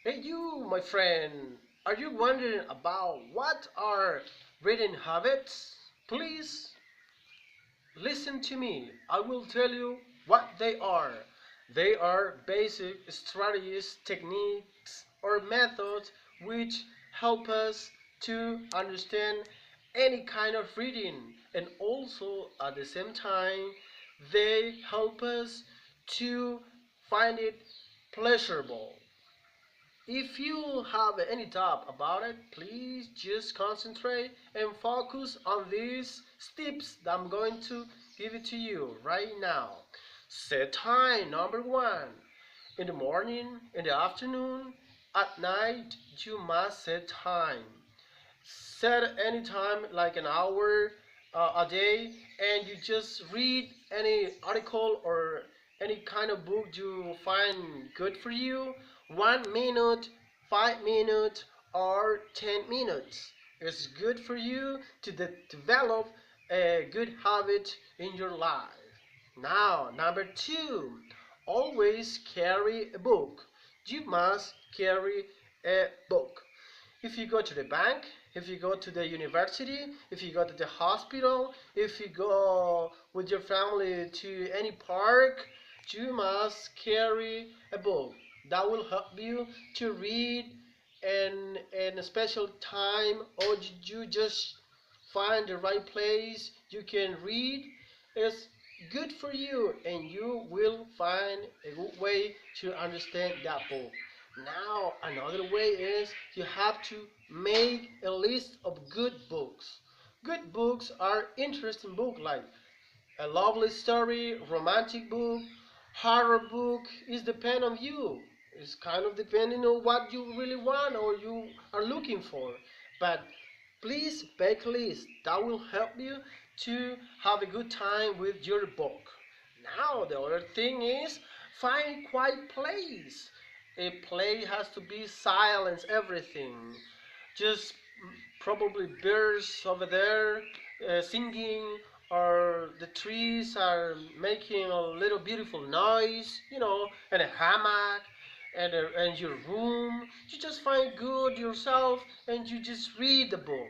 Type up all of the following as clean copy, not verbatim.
Hey you, my friend, are you wondering about what are reading habits? Please listen to me. I will tell you what they are. They are basic strategies, techniques, or methods which help us to understand any kind of reading, and also at the same time they help us to find it pleasurable. If you have any doubt about it, please just concentrate and focus on these tips that I'm going to give it to you right now. Set time number one. In the morning, in the afternoon, at night, you must set time. Set any time like an hour a day, and you just read any article or any kind of book you find good for you. 1 minute, 5 minutes, or 10 minutes. It's good for you to develop a good habit in your life. Now, number two, always carry a book. You must carry a book. If you go to the bank, if you go to the university, if you go to the hospital, if you go with your family to any park, you must carry a book. That will help you to read in a special time, or you just find the right place you can read. It's good for you, and you will find a good way to understand that book. Now, another way is you have to make a list of good books. Good books are interesting books like a lovely story, romantic book, horror book. Is depend on you. It's kind of depending on what you really want or you are looking for. But please make a list. That will help you to have a good time with your book. Now the other thing is find quiet place. A play has to be silence, everything. Just probably birds over there singing, or the trees are making a little beautiful noise, and a hammock, and your room. You just find good yourself and you just read the book.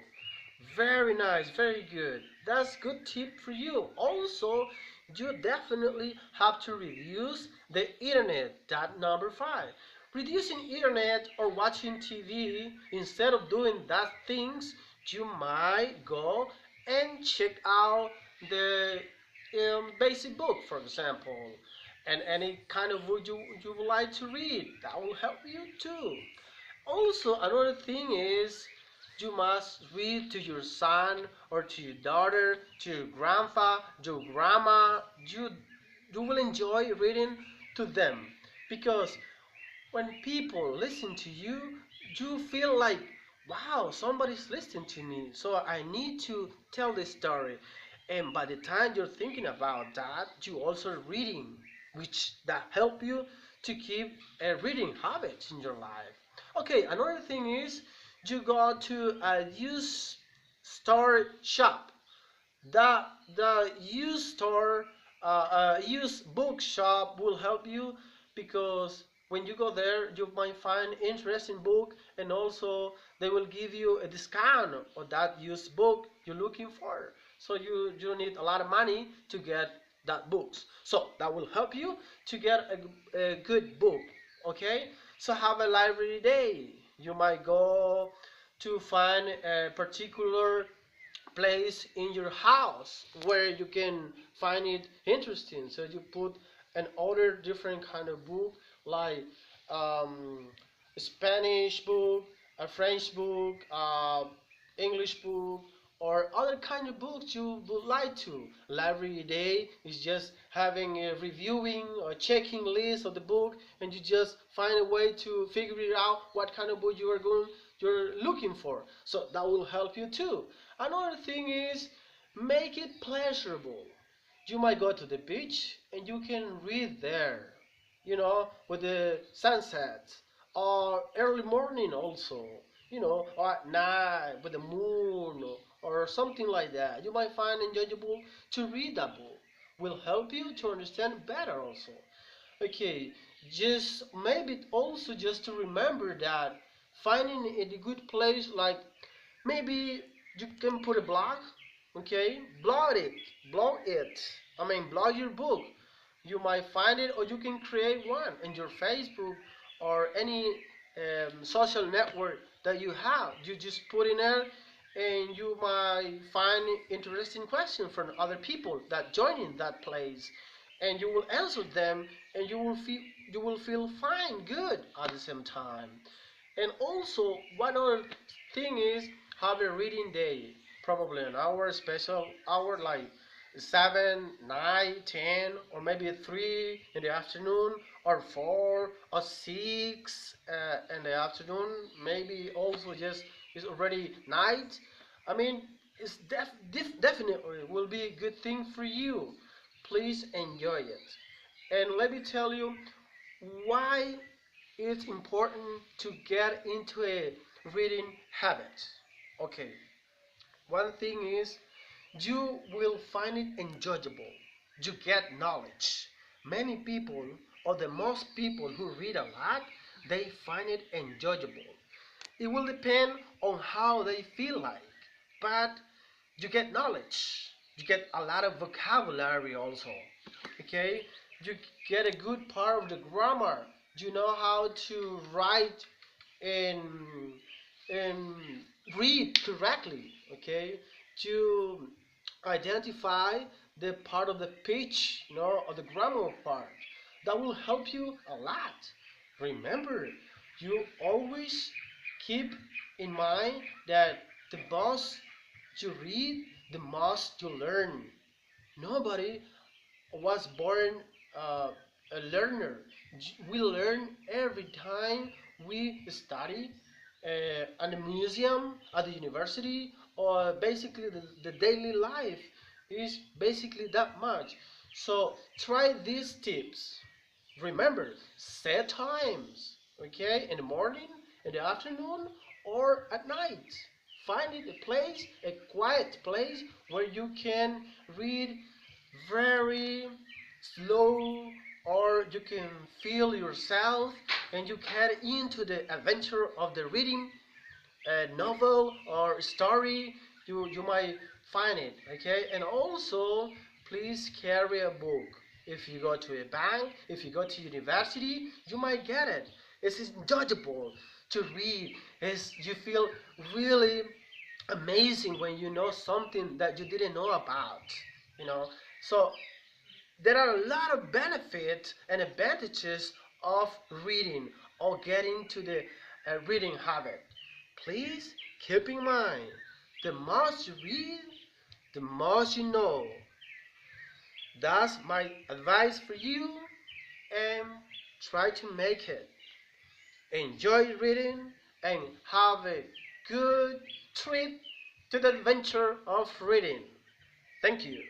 Very nice, very good. That's good tip for you. Also, you definitely have to reduce the internet. That number five. Reducing internet or watching TV instead of doing that things, you might go and check out the basic book, for example, and any kind of book you would like to read. That will help you too. Also, another thing is you must read to your son or to your daughter, to your grandpa, your grandma. You will enjoy reading to them, because when people listen to you, you feel like, wow, somebody's listening to me, so I need to tell this story. And by the time you're thinking about that, you also reading, which that help you to keep a reading habit in your life. Okay, another thing is you go to a used store shop. The used store, used bookshop will help you, because when you go there, you might find interesting book, and also they will give you a discount on that used book you're looking for. So you need a lot of money to get that books. So that will help you to get a good book. Okay. So have a library day. You might go to find a particular place in your house where you can find it interesting. So you put an other different kind of book, like um, a Spanish book, a French book, English book, or other kind of books you would like to. Library day is just having a reviewing or checking list of the book, and you just find a way to figure it out what kind of book you're looking for. So that will help you too. Another thing is make it pleasurable. You might go to the beach and you can read there, with the sunset, or early morning also, or at night with the moon, or something like that. You might find enjoyable to read that book. Will help you to understand better also. Okay, just maybe also just to remember that finding a good place, like maybe you can put a blog, okay, blog it, I mean blog your book. You might find it, or you can create one in your Facebook or any social network that you have. You just put in there, and you might find interesting questions from other people that join in that place, and you will answer them, and you will feel fine, good at the same time. And also, one other thing is have a reading day, probably an hour, special hour, like 7, 9, 10, or maybe 3 in the afternoon, or 4 or 6 in the afternoon. Maybe also just it's already night. I mean, it's definitely will be a good thing for you. Please enjoy it. And let me tell you why it's important to get into a reading habit. Okay, one thing is you will find it enjoyable. You get knowledge. Many people, or the most people who read a lot, they find it enjoyable. It will depend on how they feel like, but you get knowledge. You get a lot of vocabulary also. Okay, you get a good part of the grammar. You know how to write and and read correctly. Okay, to identify the part of the pitch, or the grammar part. That will help you a lot. Remember, you always keep in mind that the most you read, the most you learn. Nobody was born uh, a learner. We learn every time we study at the museum, at the university, or basically the daily life is basically that much. So try these tips. Remember, set times, okay, in the morning, in the afternoon, or at night. Find it a place, a quiet place where you can read very slow, or you can feel yourself and you get into the adventure of the reading a novel or story. You might find it, okay. And also, please carry a book. If you go to a bank, if you go to university, you might get it. It's enjoyable to read. You feel really amazing when you know something that you didn't know about, you know so there are a lot of benefits and advantages of reading, or getting to the reading habit. Please keep in mind, the more you read, the more you know. That's my advice for you, and try to make it. Enjoy reading and have a good trip to the adventure of reading. Thank you.